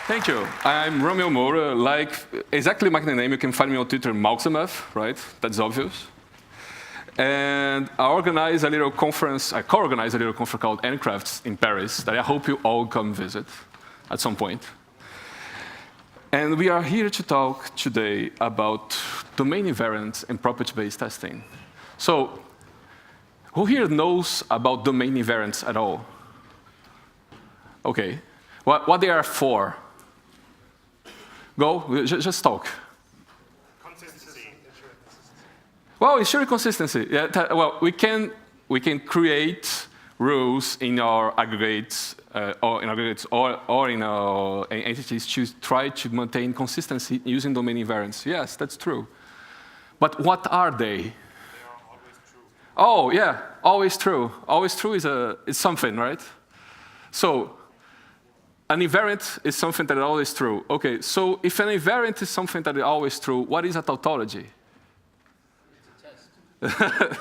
Thank you. I'm Romeu Moura. Like exactly my name, you can find me on Twitter, Mauxemef, right? That's obvious. And I co-organize a little conference called Handcrafts in Paris that I hope you all come visit at some point. And we are here to talk today about domain invariants and property-based testing. So, who here knows about domain invariants at all? Okay. What they are for? Go, just talk. Consistency. Well, ensuring consistency. Yeah, well, we can create rules in our aggregates, or in our entities to try to maintain consistency using domain invariants. Yes, that's true. But what are they? They are always true. Oh, yeah, always true. Always true is something, right? So, an invariant is something that is always true. Okay, so if an invariant is something that is always true, what is a tautology? It's a test.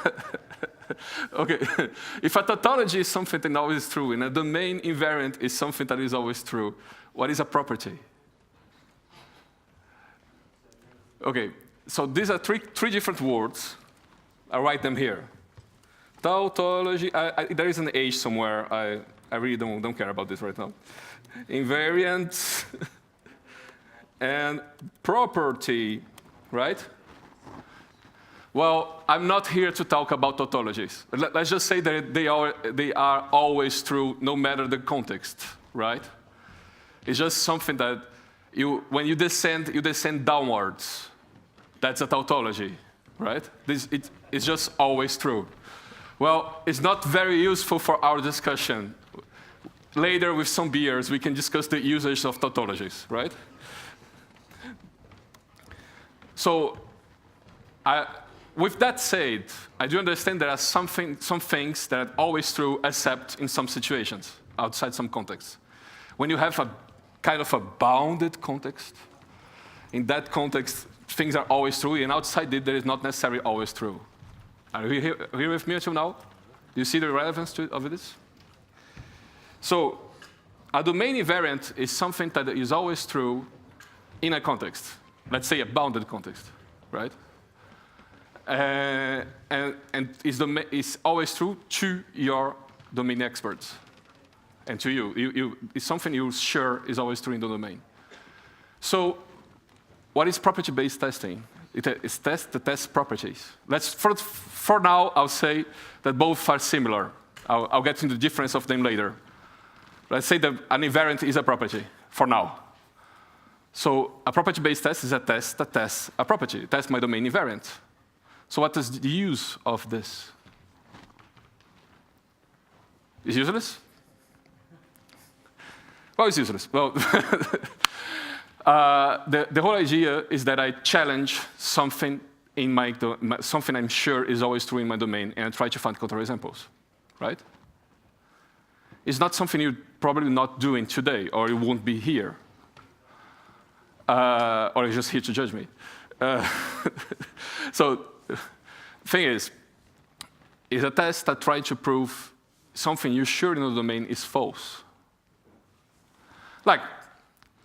Okay, if a tautology is something that is always true, and a domain invariant is something that is always true, what is a property? Okay, so these are three different words. I write them here. Tautology, there is an H somewhere. I really don't care about this right now. Invariant and property, right? Well, I'm not here to talk about tautologies. Let's just say that they are always true, no matter the context, right? It's just something that when you descend downwards. That's a tautology, right? It's just always true. Well, it's not very useful for our discussion. Later, with some beers, we can discuss the usage of tautologies, right? So, with that said, I do understand there are some things that are always true, except in some situations, outside some contexts. When you have a kind of a bounded context, in that context, things are always true, and outside it, there is not necessarily always true. Are you here with me until now? Do you see the relevance of this? So, a domain invariant is something that is always true in a context. Let's say a bounded context, right? And is always true to your domain experts and to you. It's something you're sure is always true in the domain. So, what is property-based testing? It's to test properties. For now, I'll say that both are similar. I'll get into the difference of them later. Let's say that an invariant is a property, for now. So a property-based test is a test that tests a property. It tests my domain invariant. So what is the use of this? It's useless? Well, it's useless. Well, the whole idea is that I challenge something something I'm sure is always true in my domain, and I try to find counterexamples, right? It's not something you're probably not doing today, or you won't be here. Or you're just here to judge me. So, thing is, it's a test that tries to prove something you're sure in the domain is false. It's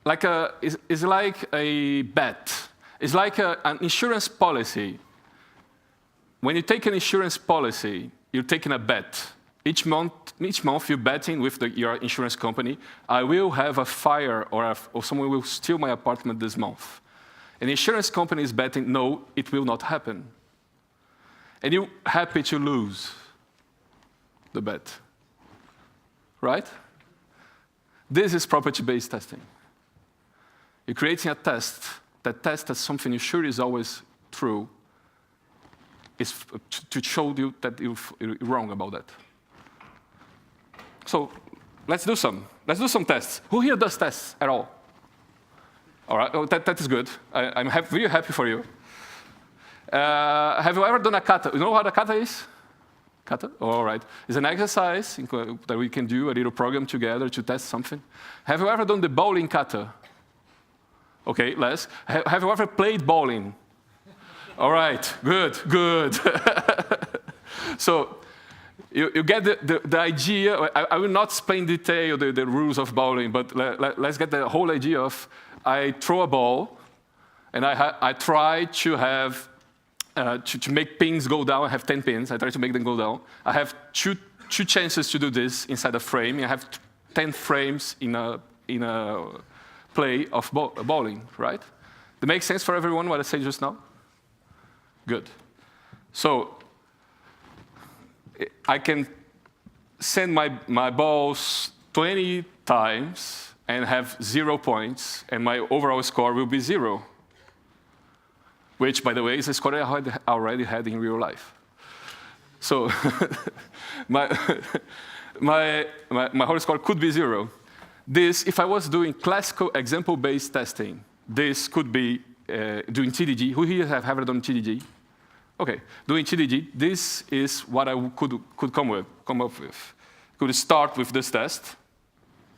like a bet. It's like an insurance policy. When you take an insurance policy, you're taking a bet. Each month you're betting with your insurance company, I will have a fire or someone will steal my apartment this month. And the insurance company is betting, no, it will not happen. And you're happy to lose the bet, right? This is property-based testing. You're creating a test that tests that something you're sure is always true, is to show you that you're wrong about that. So let's do some tests. Who here does tests at all? All right, oh, that is good. I'm really happy for you. Have you ever done a kata? You know what a kata is? Kata? Oh, all right. It's an exercise that we can do, a little program together to test something. Have you ever done the bowling kata? Okay, Les. Have you ever played bowling? All right, good. So You get the idea. I will not explain in detail the rules of bowling, but let's get the whole idea of I throw a ball, and I try to have to make pins go down. I have 10 pins. I try to make them go down. I have two chances to do this inside a frame. I have 10 frames in a play of bowling, right? That makes sense for everyone what I said just now? Good. So I can send my balls 20 times and have 0 points, and my overall score will be 0. Which, by the way, is a score I already had in real life. So my whole score could be 0. This, if I was doing classical example-based testing, this could be doing TDG. Who here have ever done TDG? Okay, doing TDG, this is what I could come up with. Could start with this test.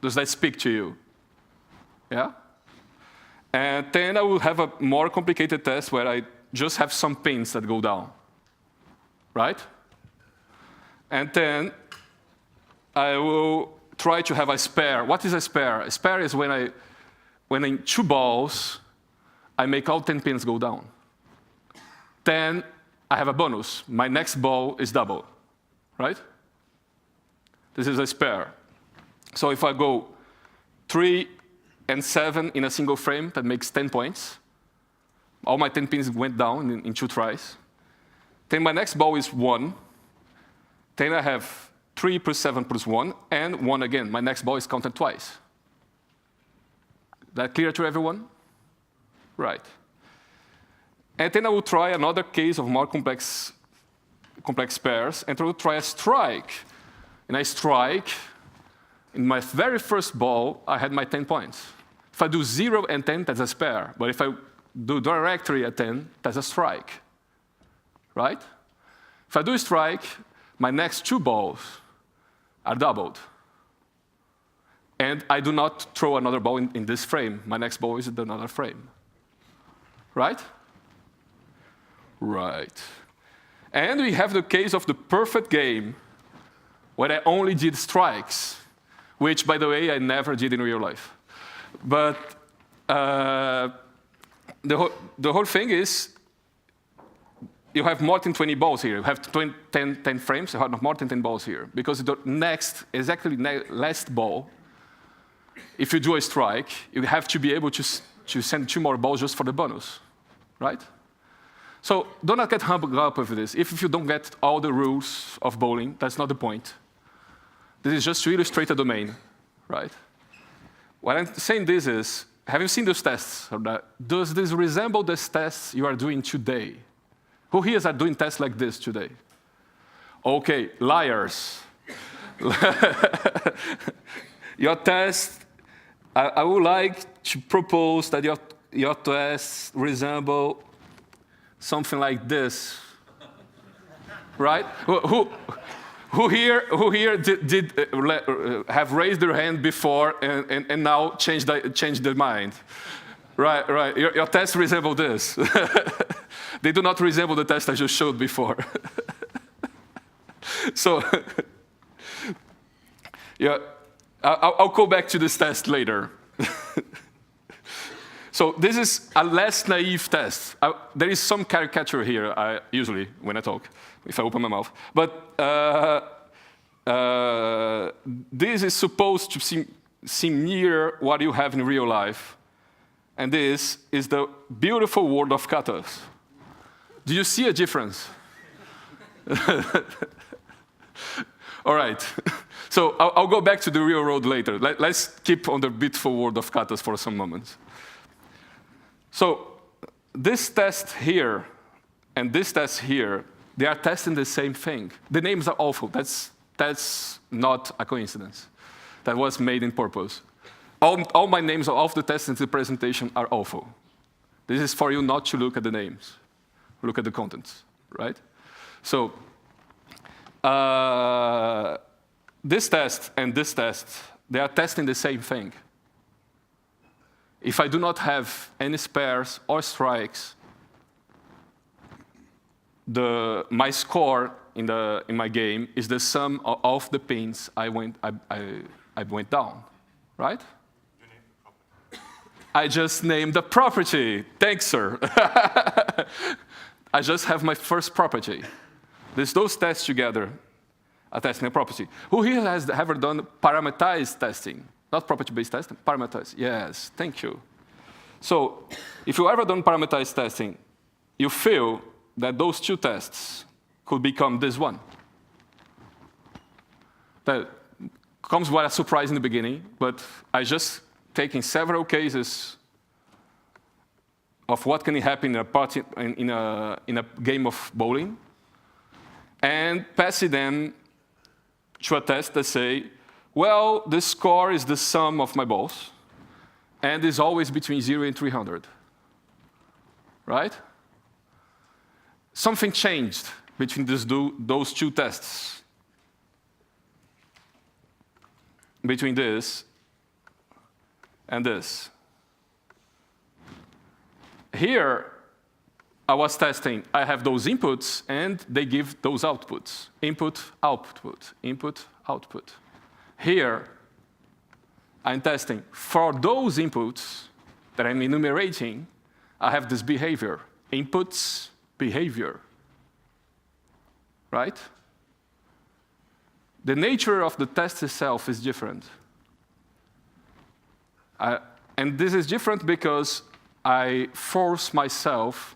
Does that speak to you? Yeah? And then I will have a more complicated test where I just have some pins that go down, right? And then I will try to have a spare. What is a spare? A spare is when in 2 balls, I make all 10 pins go down. Then I have a bonus. My next ball is double, right? This is a spare. So if I go 3 and 7 in a single frame, that makes 10 points. All my 10 pins went down in 2 tries. Then my next ball is 1. Then I have 3 plus 7 plus 1, and 1 again. My next ball is counted twice. That clear to everyone? Right. And then I will try another case of more complex pairs, and I will try a strike. And I strike. In my very first ball, I had my 10 points. If I do 0 and 10, that's a spare. But if I do directly at 10, that's a strike. Right? If I do a strike, my next 2 balls are doubled. And I do not throw another ball in this frame. My next ball is in another frame. Right? Right. And we have the case of the perfect game where I only did strikes, which, by the way, I never did in real life. But the whole thing is you have more than 20 balls here. You have 10 frames, you have more than 10 balls here. Because the next, exactly last ball, if you do a strike, you have to be able to send 2 more balls just for the bonus, right? So do not get hung up with this. If you don't get all the rules of bowling, that's not the point. This is just to illustrate a domain, right? What I'm saying this is, have you seen those tests? Does this resemble the tests you are doing today? Who here are doing tests like this today? Okay, liars. Your test, I would like to propose that your tests resemble something like this, right? Who here did have raised their hand before and now changed their mind? Right. Your tests resemble this. They do not resemble the test I just showed before. So, yeah, I'll go back to this test later. So this is a less naive test. There is some caricature here, usually, when I talk, if I open my mouth. But this is supposed to seem near what you have in real life. And this is the beautiful world of katas. Do you see a difference? All right. So I'll go back to the real world later. Let's keep on the beautiful world of katas for some moments. So this test here and this test here, they are testing the same thing. The names are awful. That's not a coincidence. That was made in purpose. All my names of all the tests in the presentation are awful. This is for you not to look at the names. Look at the contents, right? So this test and this test, they are testing the same thing. If I do not have any spares or strikes, my score in my game is the sum of the pins I went down, right? You name the property. I just named the property. Thanks, sir. I just have my first property. There's those tests together, a testing a property. Who here has ever done parameterized testing? Not property-based testing, parameterized. Yes, thank you. So if you've ever done parameterized testing, you feel that those two tests could become this one. That comes with a surprise in the beginning, but I just taken several cases of what can happen in a party in a game of bowling, and passing them to a test that say, well, the score is the sum of my balls, and is always between 0 and 300, right? Something changed between those two tests. Between this and this. Here, I was testing, I have those inputs, and they give those outputs. Input, output, input, output. Here, I'm testing, for those inputs that I'm enumerating, I have this behavior. Inputs, behavior. Right? The nature of the test itself is different. And this is different because I force myself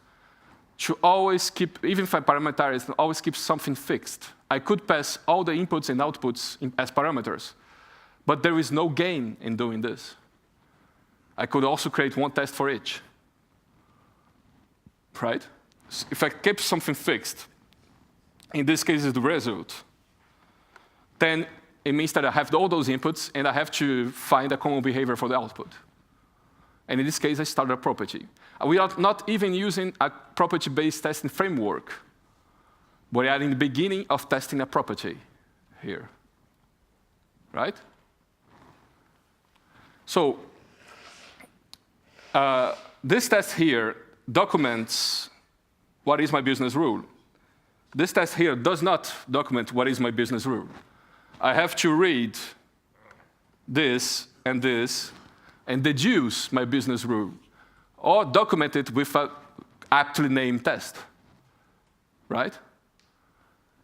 to always keep, even if I parameterize, always keep something fixed. I could pass all the inputs and outputs as parameters, but there is no gain in doing this. I could also create one test for each. Right? If I keep something fixed, in this case is the result, then it means that I have all those inputs and I have to find a common behavior for the output. And in this case, I start a property. We are not even using a property-based testing framework, but we are in the beginning of testing a property here, right? So this test here documents what is my business rule. This test here does not document what is my business rule. I have to read this and deduce my business rule, or document it with an aptly named test, right?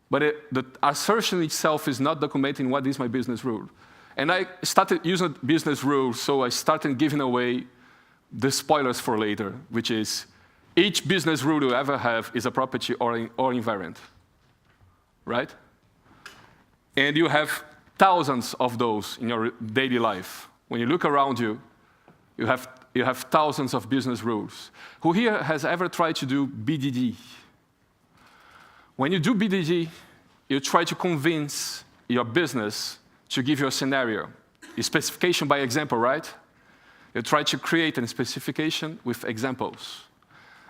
But the assertion itself is not documenting what is my business rule. And I started using business rules, so I started giving away the spoilers for later, which is each business rule you ever have is a property or invariant, right? And you have thousands of those in your daily life. When you look around you, you have thousands of business rules. Who here has ever tried to do BDD? When you do BDD, you try to convince your business to give you a scenario. A specification by example, right? You try to create a specification with examples.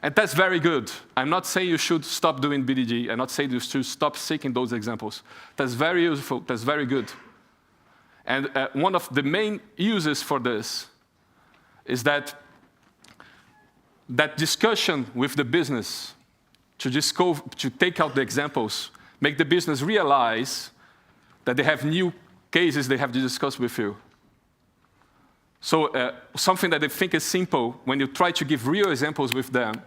And that's very good. I'm not saying you should stop doing BDD. I'm not saying you should stop seeking those examples. That's very useful. That's very good. And one of the main uses for this is that discussion with the business to take out the examples, make the business realize that they have new cases they have to discuss with you. So something that they think is simple, when you try to give real examples with them,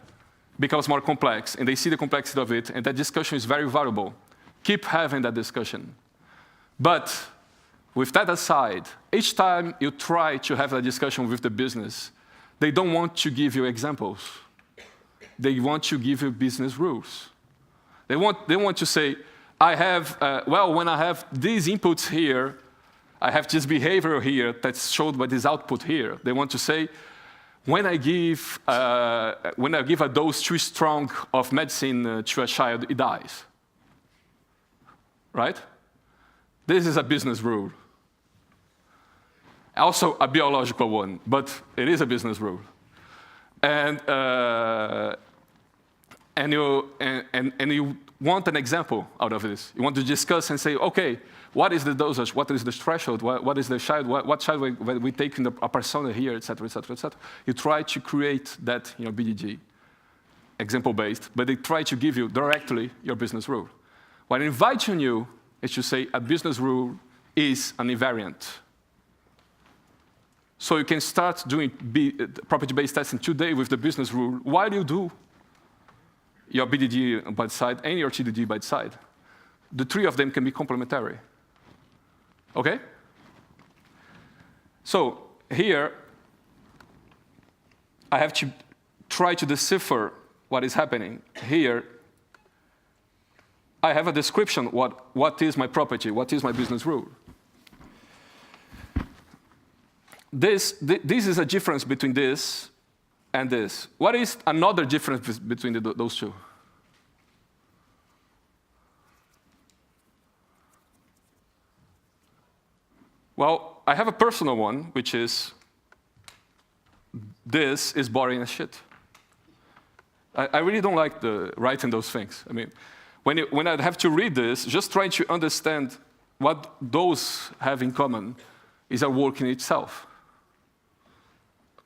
becomes more complex, and they see the complexity of it, and that discussion is very valuable. Keep having that discussion. But with that aside, each time you try to have a discussion with the business, they don't want to give you examples. They want to give you business rules. They want to say, I have, when I have these inputs here, I have this behavior here that's showed by this output here. They want to say, when I give a dose too strong of medicine to a child, it dies. Right? This is a business rule. Also a biological one, but it is a business rule. And you want an example out of this. You want to discuss and say, okay, what is the dosage? What is the threshold? What is the child? What child we take in a persona here, et cetera, et cetera, et cetera. You try to create that BDG, example-based, but they try to give you directly your business rule. What I invite you is to say a business rule is an invariant. So you can start doing property-based testing today with the business rule while you do your BDD by side and your TDD by side. The three of them can be complementary. Okay? So here, I have to try to decipher what is happening. Here, I have a description, what is my property, what is my business rule. This is a difference between this and this. What is another difference between those two? Well, I have a personal one, which is this is boring as shit. I really don't like writing those things. I mean, when I have to read this, just trying to understand what those have in common is a work in itself.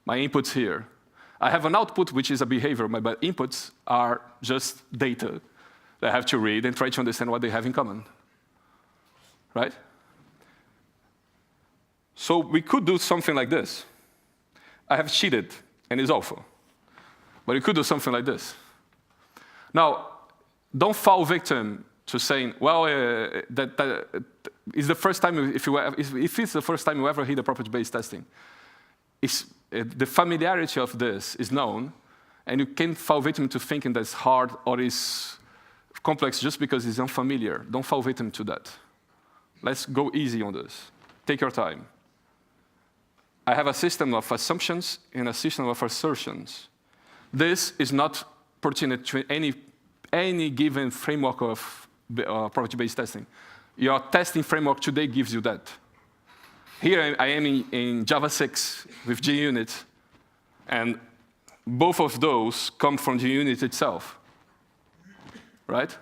My inputs here. I have an output, which is a behavior. My inputs are just data that I have to read and try to understand what they have in common. Right? So we could do something like this. I have cheated, and it's awful. But you could do something like this. Now, don't fall victim to saying, well, that is the first time, if it's the first time you ever hear the property-based testing, the familiarity of this is known, and you can't fall victim to thinking that it's hard or is complex just because it's unfamiliar. Don't fall victim to that. Let's go easy on this. Take your time. I have a system of assumptions and a system of assertions. This is not pertinent to any given framework of property-based testing. Your testing framework today gives you that. Here I am in Java 6 with JUnit, and both of those come from JUnit itself, right?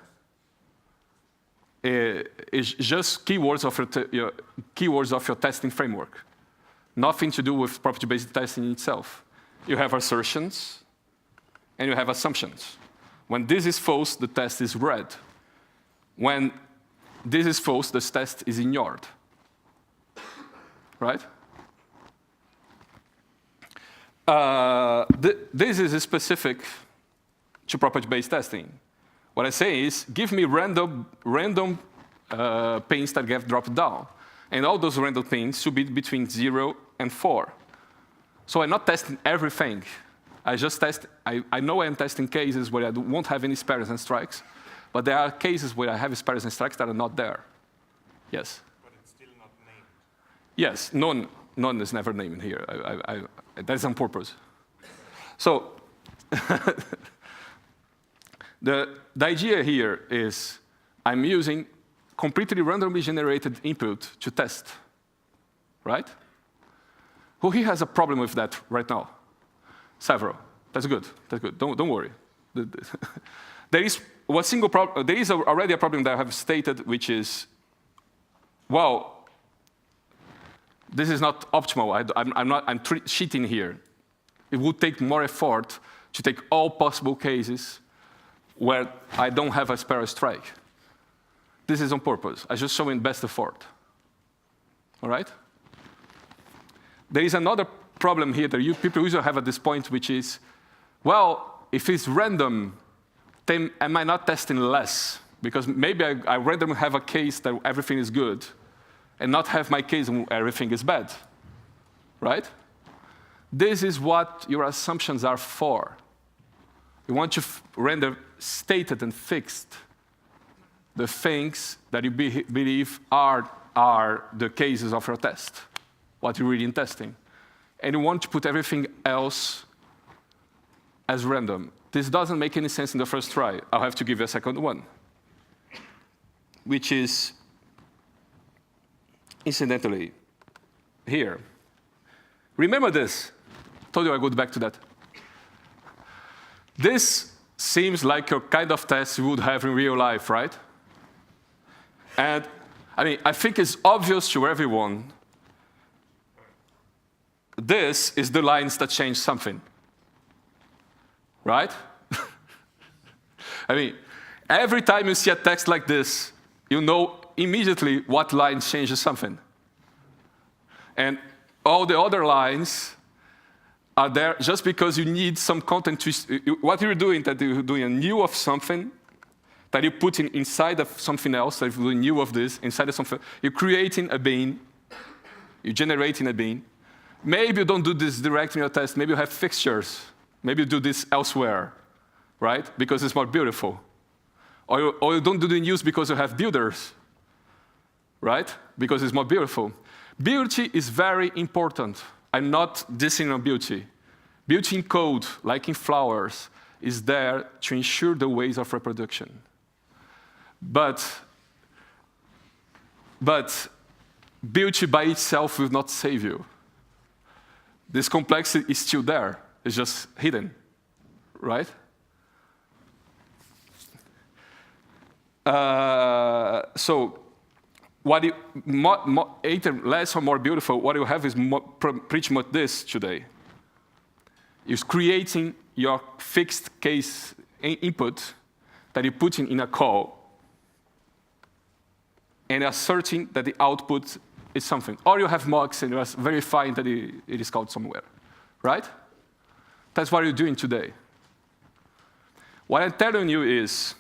It's just keywords of your testing framework. Nothing to do with property-based testing itself. You have assertions, and you have assumptions. When this is false, the test is read. When this is false, the test is ignored. Right? This is specific to property-based testing. What I say is, give me random pins that get dropped down. And all those random pins should be between 0 and 4. So I'm not testing everything. I just test, I know I'm testing cases where I won't have any spares and strikes, but there are cases where I have spares and strikes that are not there. Yes? But it's still not named. Yes, none is never named here. That's on purpose. So the idea here is I'm using completely randomly generated input to test, right? Who here has a problem with that right now? Several. That's good. That's good. Don't worry. There is one single problem. There is already a problem that I have stated, which is, well, this is not optimal. I'm cheating here. It would take more effort to take all possible cases where I don't have a spare strike. This is on purpose. I'm just showing best effort. All right? There is another problem here that people usually have at this point, which is, well, if it's random, then am I not testing less? Because maybe I randomly have a case that everything is good, and not have my case when everything is bad, right? This is what your assumptions are for. You want to render stated and fixed the things that you believe are the cases of your test, what you read in testing. And you want to put everything else as random. This doesn't make any sense in the first try. I'll have to give you a second one, which is, incidentally, here. Remember this. Told you I go back to that. This seems like your kind of test you would have in real life, right? And I mean, I think it's obvious to everyone. This is the lines that change something, right? I mean, Every time you see a text like this, you know immediately what line changes something. And all the other lines are there just because you need some content to... What you're doing, that you're doing a new of something, that you put inside of something else, that you're doing new of this, inside of something. You're creating a bean. You're generating a bean. Maybe you don't do this direct in your test. Maybe you have fixtures. Maybe you do this elsewhere, right? Because it's more beautiful. Or you don't do the news because you have builders, right? Because it's more beautiful. Beauty is very important. I'm not dissing on beauty. Beauty in code, like in flowers, is there to ensure the ways of reproduction. But beauty by itself will not save you. This complexity is still there. It's just hidden, right? So, what you, less or more beautiful, what you have is pretty much this today. Is creating your fixed case input that you put in a call and asserting that the output is something. Or you have mocks and you are verifying that it is called somewhere, right? That's what you're doing today. What I'm telling you is,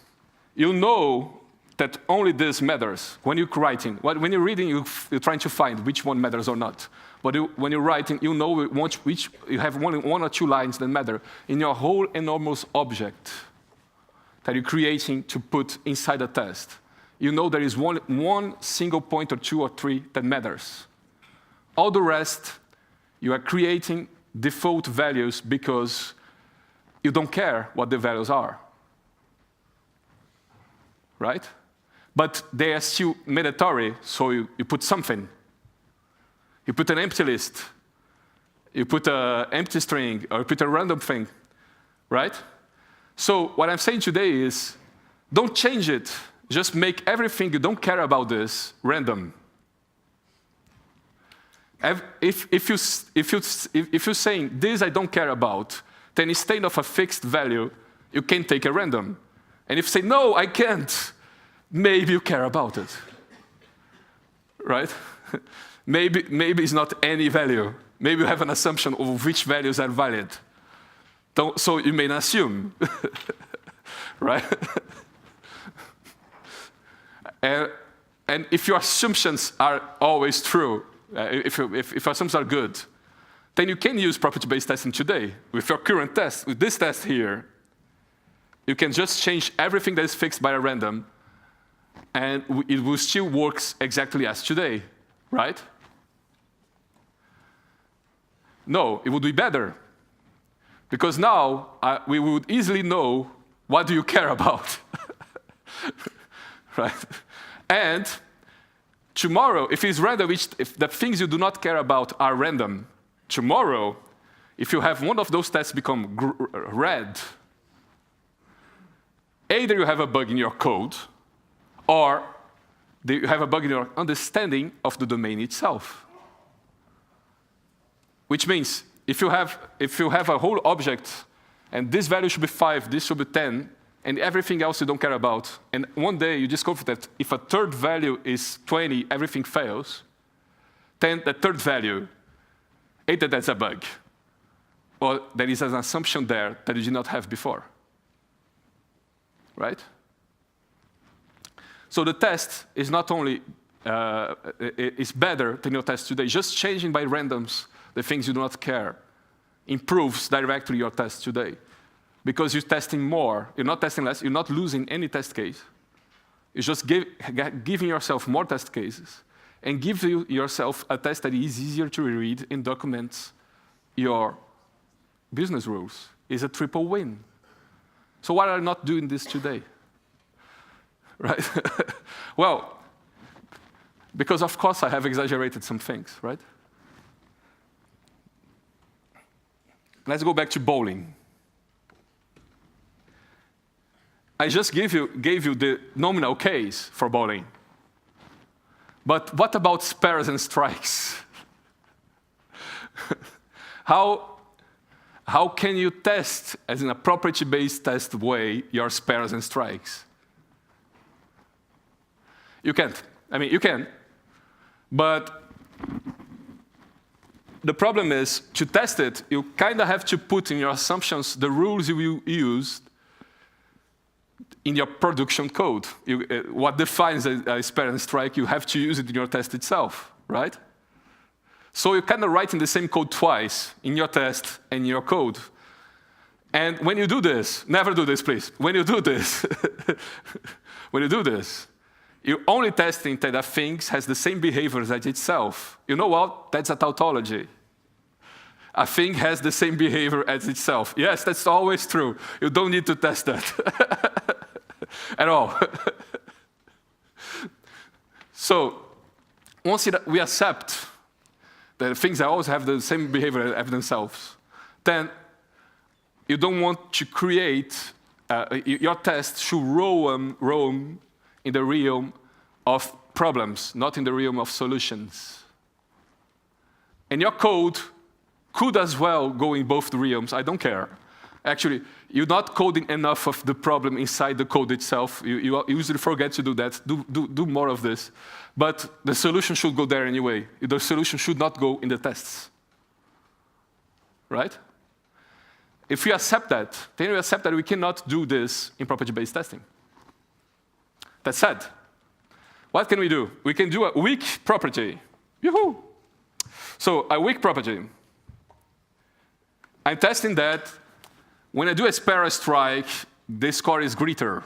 you know that only this matters when you're writing. When you're reading, you're trying to find which one matters or not. But when you're writing, you know which you have one or two lines that matter in your whole enormous object that you're creating to put inside a test. You know there is one single point or two or three that matters. All the rest, you are creating default values because you don't care what the values are. Right? But they are still mandatory, so you put something. You put an empty list. You put an empty string, or you put a random thing, right? So what I'm saying today is, don't change it. Just make everything you don't care about this random. If you're saying, this I don't care about, then instead of a fixed value, you can take a random. And if you say, no, I can't, maybe you care about it, right? maybe it's not any value. Maybe you have an assumption of which values are valid. So you may assume, right? And if your assumptions are always true, if your assumptions are good, then you can use property-based testing today. With your current test, with this test here, you can just change everything that is fixed by a random, and it will still work exactly as today, right? No, it would be better. Because now, we would easily know what do you care about, right? And tomorrow, if it's random, if the things you do not care about are random, tomorrow, if you have one of those tests become red, either you have a bug in your code, or you have a bug in your understanding of the domain itself. Which means, if you have a whole object, and this value should be 5, this should be 10, and everything else you don't care about, and one day you discover that if a third value is 20, everything fails, then the third value, either that's a bug, or there is an assumption there that you did not have before. Right? So the test is not only is better than your test today. Just changing by randoms the things you do not care improves directly your test today. Because you're testing more. You're not testing less. You're not losing any test case. You're just giving yourself more test cases and give yourself a test that is easier to read and documents your business rules. It's a triple win. So why are you not doing this today? Right? Well, because of course I have exaggerated some things, right? Let's go back to bowling. I just gave you the nominal case for bowling. But what about spares and strikes? How can you test, as in a property-based test way, your spares and strikes? You can't. I mean, you can, but the problem is, to test it, you kind of have to put in your assumptions the rules you will use in your production code. What defines a spare and strike, you have to use it in your test itself, right? So you're kind of writing the same code twice in your test and in your code. And when you do this, never do this, please. When you do this, you're only testing that a thing has the same behavior as itself. You know what? That's a tautology. A thing has the same behavior as itself. Yes, that's always true. You don't need to test that at all. So once we accept that things always have the same behavior as themselves, then you don't want to create, your test should roam in the realm of problems, not in the realm of solutions. And your code could as well go in both realms, I don't care. Actually, you're not coding enough of the problem inside the code itself. You usually forget to do that. Do more of this. But the solution should go there anyway. The solution should not go in the tests. Right? If we accept that, then we accept that we cannot do this in property-based testing. That said, what can we do? We can do a weak property. Yoo-hoo! So a weak property. I'm testing that when I do a spare or strike, the score is greater.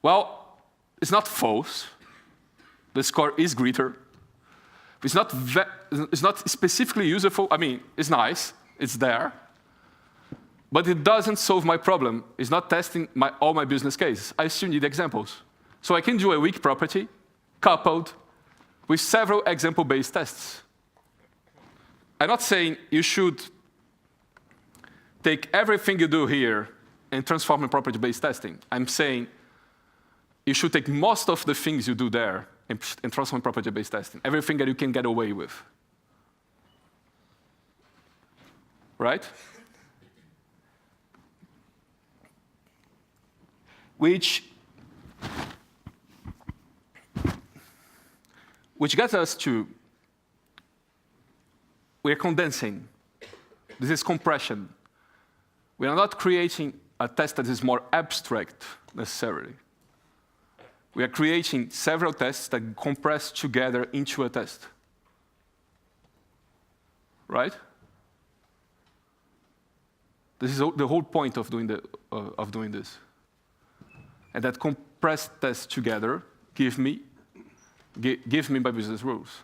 Well, it's not false. The score is greater. It's not specifically useful. I mean, it's nice. It's there. But it doesn't solve my problem. It's not testing all my business cases. I still need examples. So I can do a weak property coupled with several example-based tests. I'm not saying you should take everything you do here and transform in property-based testing. I'm saying you should take most of the things you do there and transform in property-based testing. Everything that you can get away with. Right? Which gets us to, we're condensing. This is compression. We are not creating a test that is more abstract, necessarily. We are creating several tests that compress together into a test. Right? This is the whole point of doing this. And that compressed tests together give me my business rules.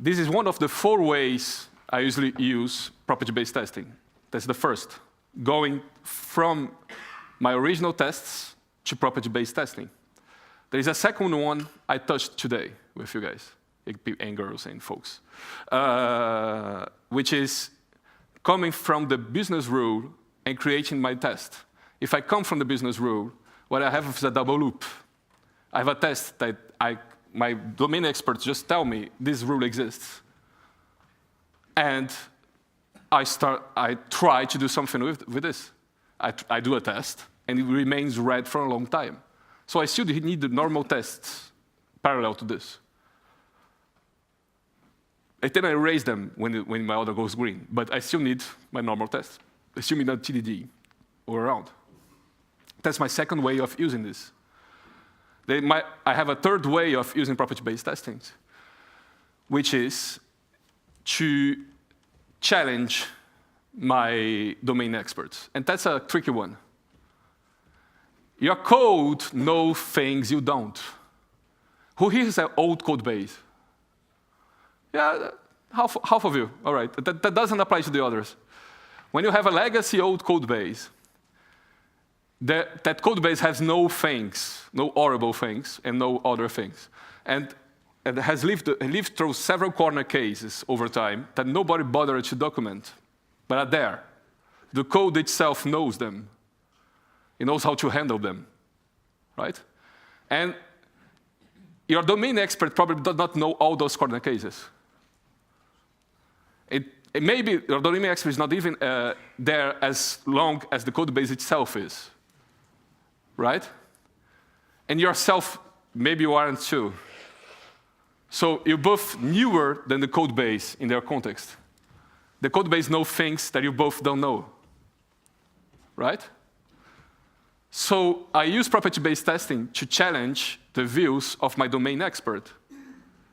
This is one of the 4 ways I usually use property-based testing. That's the first, going from my original tests to property-based testing. There is a second one I touched today with you guys, and girls and folks, which is coming from the business rule and creating my test. If I come from the business rule, what I have is a double loop. I have a test that my domain experts just tell me this rule exists. And I try to do something with this. I do a test, and it remains red for a long time. So I still need the normal tests parallel to this. And then I erase them when my order goes green. But I still need my normal test. I still need a TDD all around. That's my second way of using this. I have a third way of using property-based testing, which is to challenge my domain experts. And that's a tricky one. Your code knows things you don't. Who here has an old code base? Yeah, half of you. All right, that doesn't apply to the others. When you have a legacy old code base, that code base has no things, no horrible things, and no other things. And it has lived through several corner cases over time that nobody bothered to document, but are there. The code itself knows them. It knows how to handle them, right? And your domain expert probably does not know all those corner cases. Maybe your domain expert is not even there as long as the code base itself is, right? And yourself maybe you aren't too. So you're both newer than the code base in their context. The code base knows things that you both don't know, right? So I use property-based testing to challenge the views of my domain expert.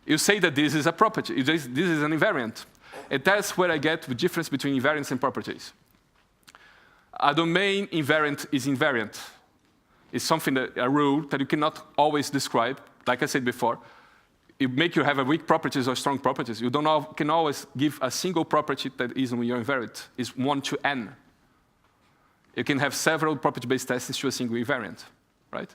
You say that this is a property, this is an invariant. And that's where I get the difference between invariants and properties. A domain invariant is invariant. It's something a rule that you cannot always describe. Like I said before, it make you have a weak properties or strong properties. You can always give a single property that is in your invariant. It's 1 to n. You can have several property-based tests to a single invariant, right?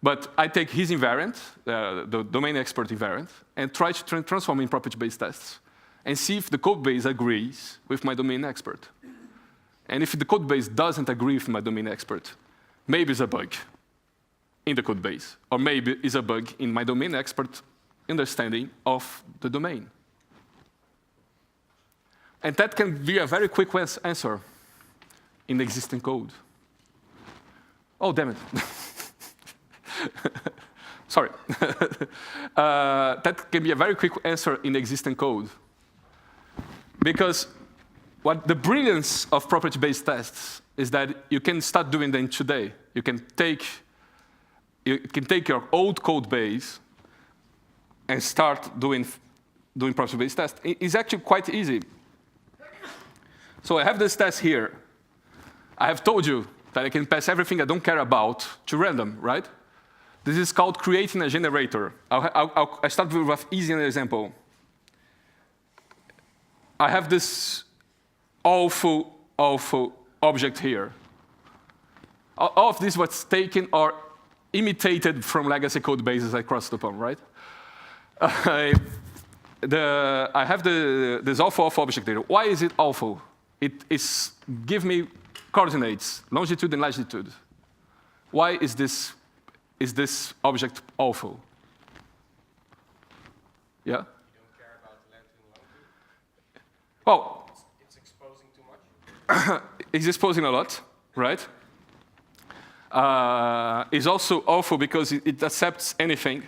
But I take his invariant, the domain expert invariant, and try to transform in property-based tests and see if the code base agrees with my domain expert. And if the code base doesn't agree with my domain expert, maybe it's a bug in the code base, or maybe it's a bug in my domain expert understanding of the domain. And that can be a very quick answer in existing code. Oh, damn it. Sorry. That can be a very quick answer in existing code. Because what the brilliance of property-based tests is that you can start doing them today. You can take your old code base and start doing property-based tests. It's actually quite easy. So I have this test here. I have told you that I can pass everything I don't care about to random, right? This is called creating a generator. I start with an easy example. I have this awful object here. All of this was taken or imitated from legacy code bases across the pond, right? I have this awful object here. Why is it awful? It gives me coordinates, longitude and latitude. Why is this object awful? Yeah? You don't care about length and longitude? Well, it's exposing too much? it's exposing a lot, right? It's also awful because it accepts anything.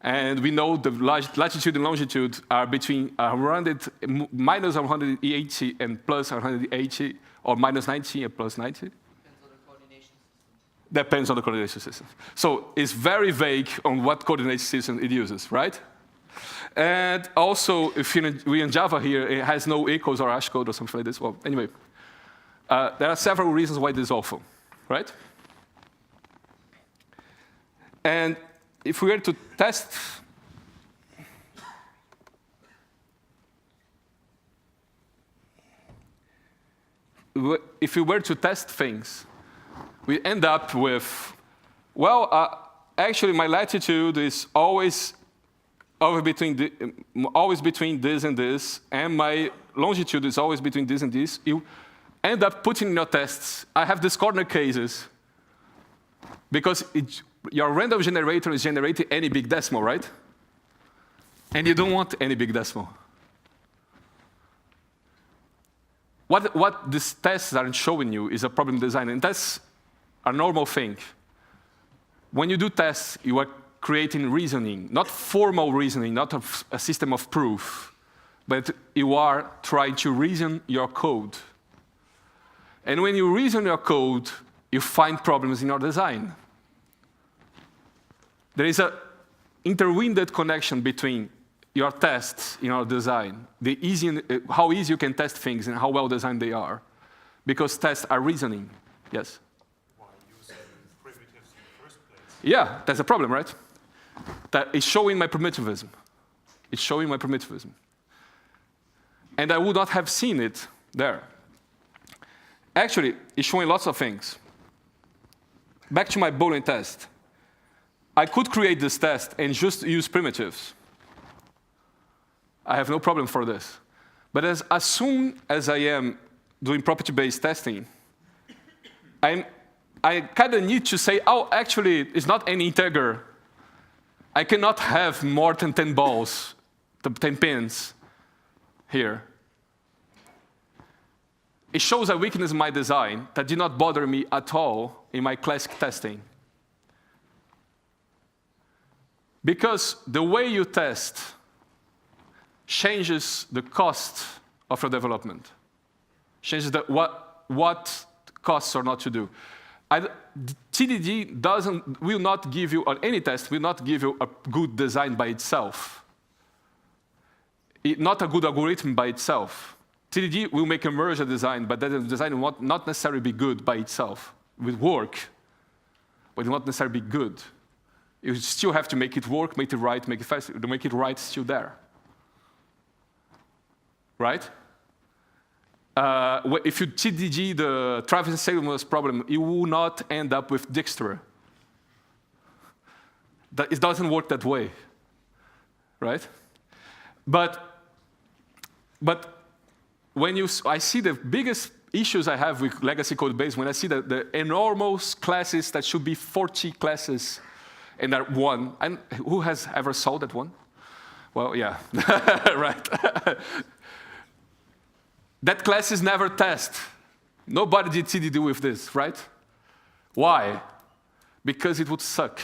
And we know the latitude and longitude are between minus 180 and plus 180, or minus 90 and plus 90. Depends on the coordination system. So it's very vague on what coordination system it uses, right? And also, if we're in Java here, it has no equals or hash code or something like this. Well, anyway, there are several reasons why this is awful, right? And if we were to test, things, we end up with, well, actually my latitude is always between this and this, and my longitude is always between this and this. You end up putting in your tests, I have these corner cases, because your random generator is generating any big decimal, right? And you don't want any big decimal. What these tests aren't showing you is a problem design, and that's a normal thing. When you do tests, you are creating reasoning, not formal reasoning, not a system of proof, but you are trying to reason your code. And when you reason your code, you find problems in your design. There is an intertwined connection between your tests in your design, how easy you can test things and how well designed they are, because tests are reasoning. Yes? Why use primitives in the first place? Yeah, that's a problem, right? That is showing my primitivism. It's showing my primitivism. And I would not have seen it there. Actually, it's showing lots of things. Back to my Boolean test. I could create this test and just use primitives. I have no problem for this. But as soon as I am doing property-based testing, I kind of need to say, oh, actually, it's not any integer. I cannot have more than 10 balls, 10 pins here. It shows a weakness in my design that did not bother me at all in my classic testing. Because the way you test changes the cost of your development, changes what costs or not to do. TDD will not give you, or any test will not give you a good design by itself. Not a good algorithm by itself. TDD will make a merge design, but that design will not necessarily be good by itself. It will work, but it will not necessarily be good. You still have to make it work, make it right, make it fast. To make it right, still there. Right? If you TDD the Travis Salmon's problem, you will not end up with Dijkstra. It doesn't work that way, right? But when I see the biggest issues I have with legacy code base, when I see the enormous classes that should be 40 classes and are one, and who has ever solved that one? Well, yeah, right. That class is never tested. Nobody did TDD with this, right? Why? Because it would suck.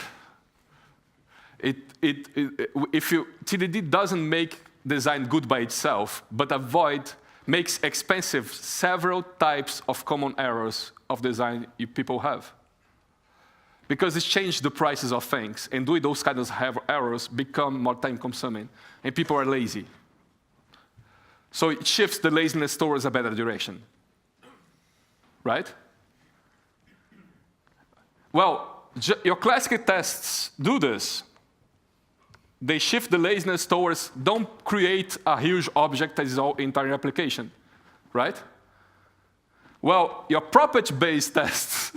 TDD doesn't make design good by itself, but makes expensive several types of common errors of design people have. Because it changed the prices of things, and doing those kinds of errors become more time-consuming, and people are lazy. So it shifts the laziness towards a better direction, right? Well, your classic tests do this. They shift the laziness towards don't create a huge object that is all entire application, right? Well, your property-based tests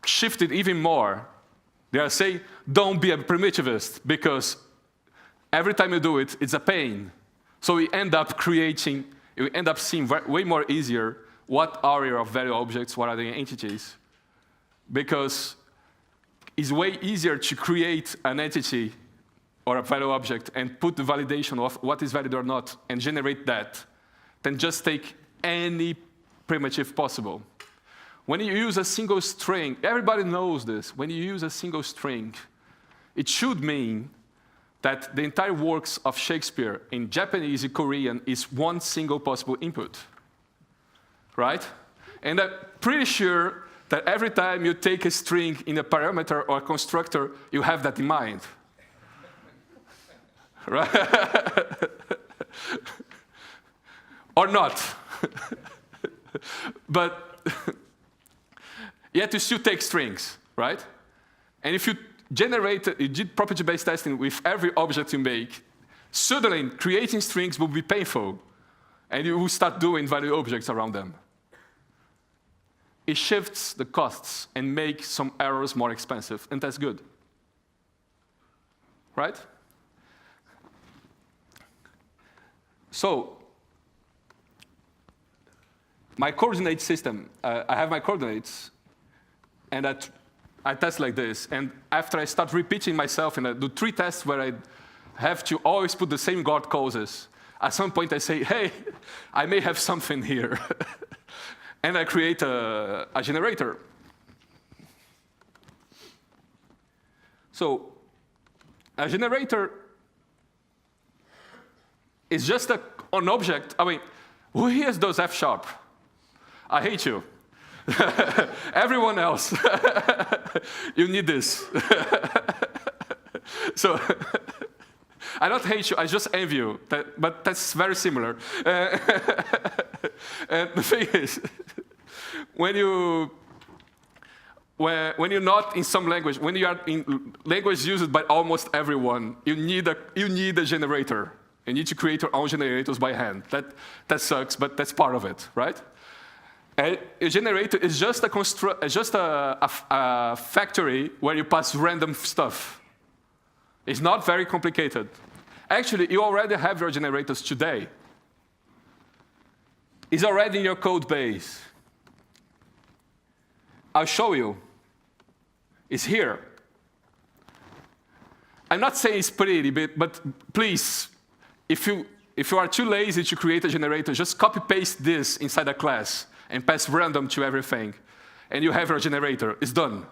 shifted even more. They are saying, don't be a primitivist, because every time you do it, it's a pain. So we end up seeing way more easier what are your value objects, what are the entities. Because it's way easier to create an entity or a value object and put the validation of what is valid or not and generate that than just take any primitive possible. When you use a single string, everybody knows this. When you use a single string, it should mean that the entire works of Shakespeare in Japanese and Korean is one single possible input, right? And I'm pretty sure that every time you take a string in a parameter or a constructor, you have that in mind, right? Or not. But yet you still take strings, right? And if you did property-based testing with every object you make, suddenly creating strings will be painful, and you will start doing value objects around them. It shifts the costs and makes some errors more expensive, and that's good, right? So, my coordinate system, I have my coordinates, and I test like this, and after I start repeating myself, and I do 3 tests where I have to always put the same guard causes, at some point I say, hey, I may have something here. And I create a generator. So a generator is just an object. I mean, who here does F#? I hate you. Everyone else, you need this. So I don't hate you, I just envy you, but that's very similar. And the thing is, when you're not in some language, when you are in language used by almost everyone, you need a generator. You need to create your own generators by hand. That sucks, but that's part of it, right? A generator is just a factory where you pass random stuff. It's not very complicated. Actually, you already have your generators today. It's already in your code base. I'll show you. It's here. I'm not saying it's pretty, but please, if you are too lazy to create a generator, just copy-paste this inside a class and pass random to everything, and you have your generator. It's done,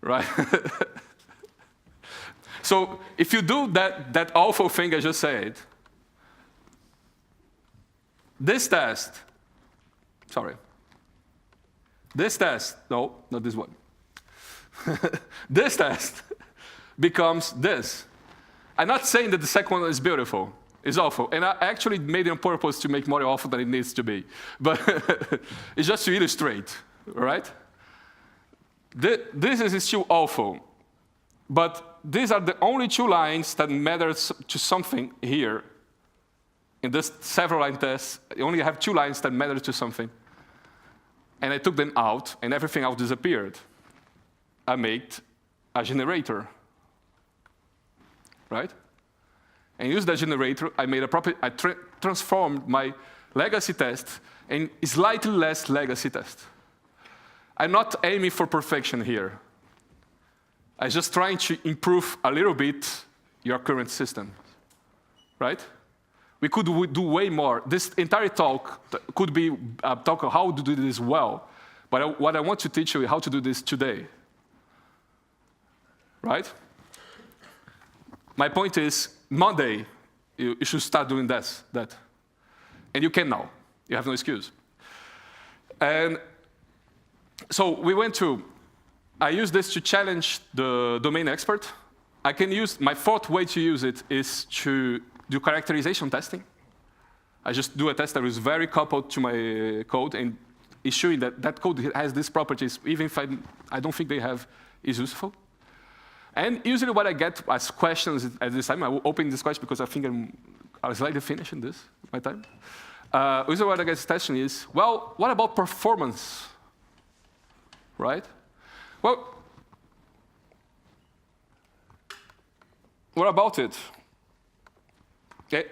right? So if you do that awful thing I just said, this test, no, not this one. This test becomes this. I'm not saying that the second one is beautiful. It's awful. And I actually made it on purpose to make more awful than it needs to be. But it's just to illustrate, right? This is still awful. But these are the only 2 lines that matter to something here. In this several line test, I only have 2 lines that matter to something. And I took them out, and everything else disappeared. I made a generator, right? And used that generator, I transformed my legacy test in a slightly less legacy test. I'm not aiming for perfection here. I'm just trying to improve a little bit your current system, right? We could do way more. This entire talk could be a talk of how to do this well. But what I want to teach you is how to do this today. Right? My point is, Monday, you should start doing that. And you can now. You have no excuse. And so we went to, I use this to challenge the domain expert. I can use, my 4th way to use it is to do characterization testing. I just do a test that is very coupled to my code and is showing that code has these properties, even if I don't think they have, is useful. And usually what I get as questions at this time, I will open this question because I think I was slightly finishing this, my time. Usually what I get as question is, well, what about performance, right? Well, what about it? Okay.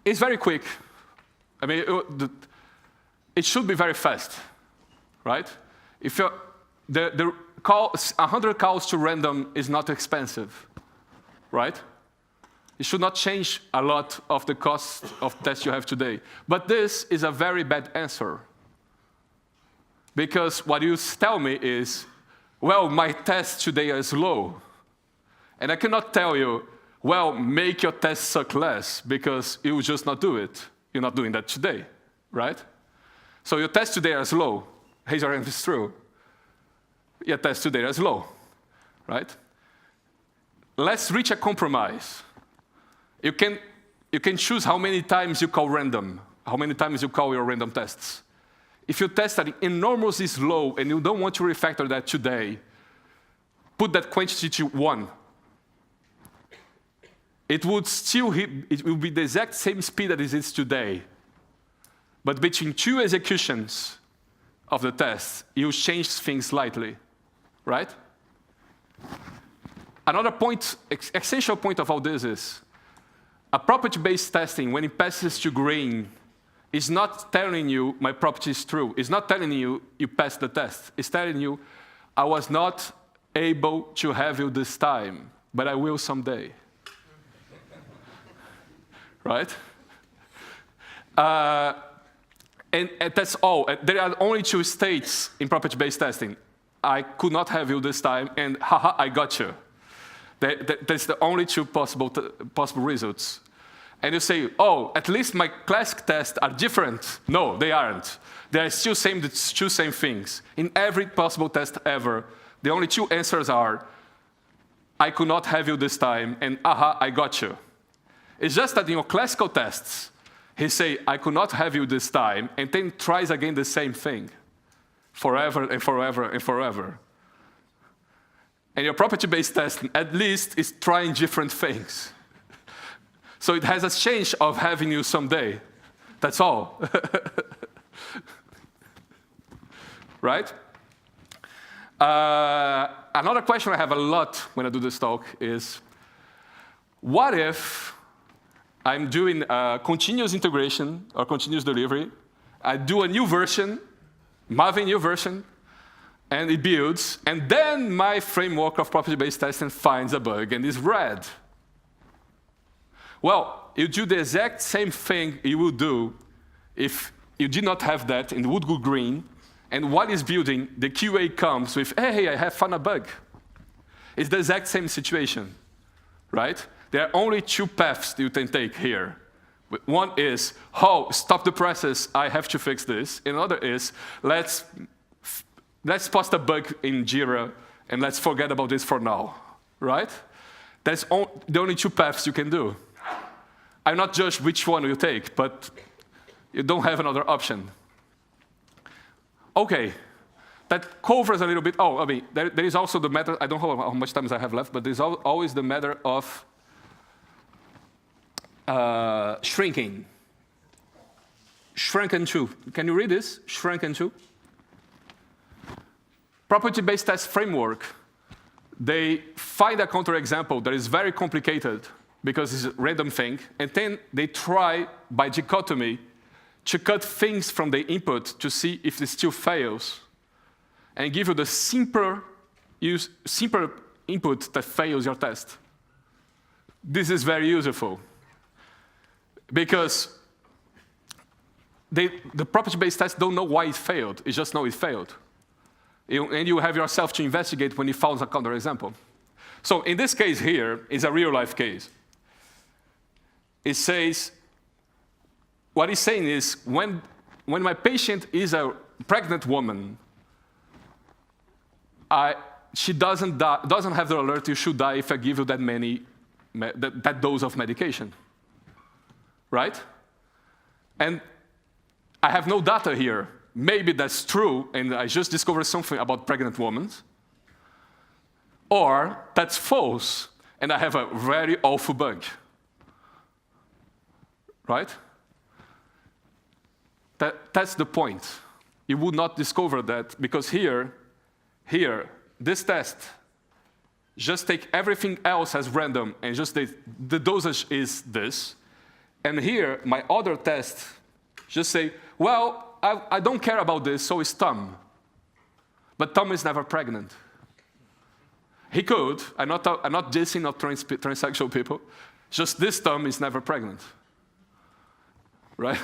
It's very quick. I mean, it should be very fast, right? If the 100 calls to random is not expensive, right? It should not change a lot of the cost of tests you have today. But this is a very bad answer. Because what you tell me is, well, my tests today are slow. And I cannot tell you, well, make your tests suck less, because you will just not do it. You're not doing that today, right? So your tests today are slow. Raise your hand if it's true. Your tests today are slow, right? Let's reach a compromise. You can choose how many times you call random, how many times you call your random tests. If your tests are enormously slow and you don't want to refactor that today, put that quantity to 1. It will be the exact same speed that it is today. But between 2 executions of the test, you change things slightly, right? Another point, essential point of all this is, a property-based testing, when it passes to green, is not telling you my property is true. It's not telling you you passed the test. It's telling you I was not able to have you this time, but I will someday. Right? And that's all. There are only 2 states in property-based testing. I could not have you this time, and haha, I got you. That's the only 2 possible results. And you say, oh, at least my classic tests are different. No, they aren't. They are still the 2 same things. In every possible test ever, the only 2 answers are, I could not have you this time, and aha, I got you. It's just that in your classical tests, he say, I could not have you this time, and then tries again the same thing, forever and forever and forever. And your property-based testing, at least, is trying different things. So it has a chance of having you someday. That's all. Right? Another question I have a lot when I do this talk is, what if I'm doing continuous integration or continuous delivery, I do a new version, Maven new version, and it builds, and then my framework of property-based testing finds a bug and is red. Well, you do the exact same thing you would do if you did not have that and would go green, and while it's building, the QA comes with, hey, I have found a bug. It's the exact same situation, right? There are only two paths you can take here. One is, oh, stop the process, I have to fix this. Another is, let's post a bug in Jira and let's forget about this for now, right? That's the only two paths you can do. I'm not judge which one you take, but you don't have another option. Okay, that covers a little bit. Oh, I mean, there is also the matter, I don't know how much time I have left, but there's always the matter of shrinking. Shrunken to. Can you read this? Shrunken to. Property-based test framework, they find a counterexample that is very complicated because it's a random thing, and then they try, by dichotomy, to cut things from the input to see if it still fails, and give you the simpler input that fails your test. This is very useful, because the property-based tests don't know why it failed, it just know it failed. And you have yourself to investigate when you found a counterexample. So in this case here is a real-life case. It says, what it's saying is, when my patient is a pregnant woman, she doesn't have the alert, you should die if I give you that dose of medication, right? And I have no data here. Maybe that's true, and I just discovered something about pregnant women. Or that's false, and I have a very awful bug. Right? That's the point. You would not discover that, because here, this test, just take everything else as random, and just the dosage is this. And here, my other test, just say, well, I don't care about this, so it's Tom. But Tom is never pregnant. He could. I'm not dissing of transsexual people. Just this Tom is never pregnant. Right?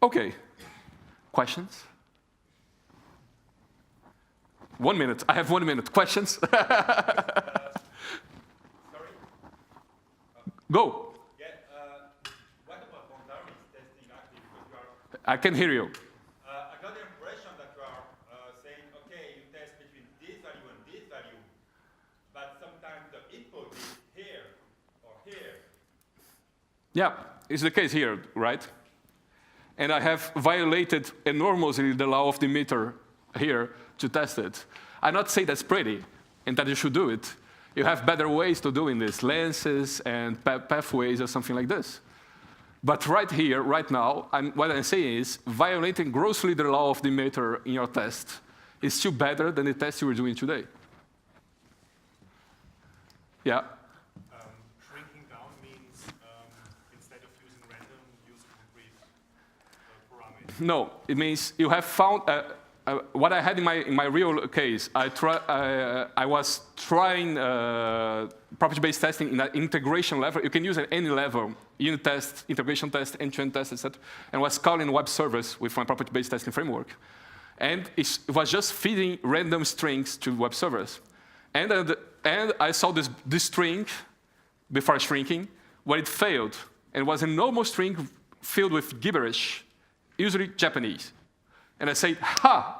Okay. Questions? 1 minute. I have 1 minute. Questions? Sorry? Go. I can hear you. I got the impression that you are saying, okay, you test between this value and this value, but sometimes the input is here or here. Yeah, it's the case here, right? And I have violated enormously the law of the meter here to test it. I not say that's pretty and that you should do it. You have better ways to doing this, lenses and pathways or something like this. But right here, right now, what I'm saying is violating grossly the law of the meter in your test is still better than the test you were doing today. Yeah? Shrinking down means instead of using random, use concrete parameters. No, it means you have found what I had in my real case. I was trying property-based testing in an integration level. You can use at any level. Unit test, integration test, end-to-end test, etc. And was calling web servers with my property-based testing framework. And it was just feeding random strings to web servers. And I saw this string before shrinking, where it failed. And it was a normal string filled with gibberish, usually Japanese. And I said, ha,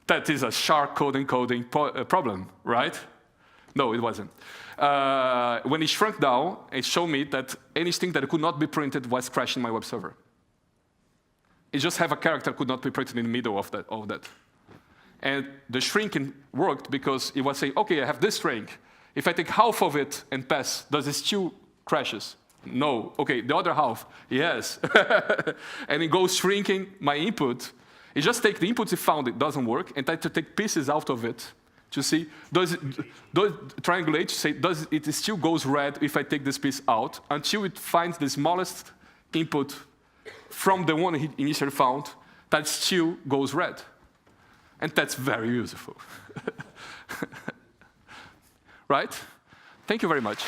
that is a sharp coding problem, right? No, it wasn't. When it shrunk down, it showed me that anything that could not be printed was crashing my web server. It just have a character could not be printed in the middle of that. And the shrinking worked because it was saying, okay, I have this string. If I take half of it and pass, does it still crashes? No. Okay, the other half, yes. And it goes shrinking my input. It just take the inputs it found, it doesn't work, and try to take pieces out of it to see, does triangulate to say, does it still goes red if I take this piece out, until it finds the smallest input from the one he initially found that still goes red. And that's very useful. Right? Thank you very much.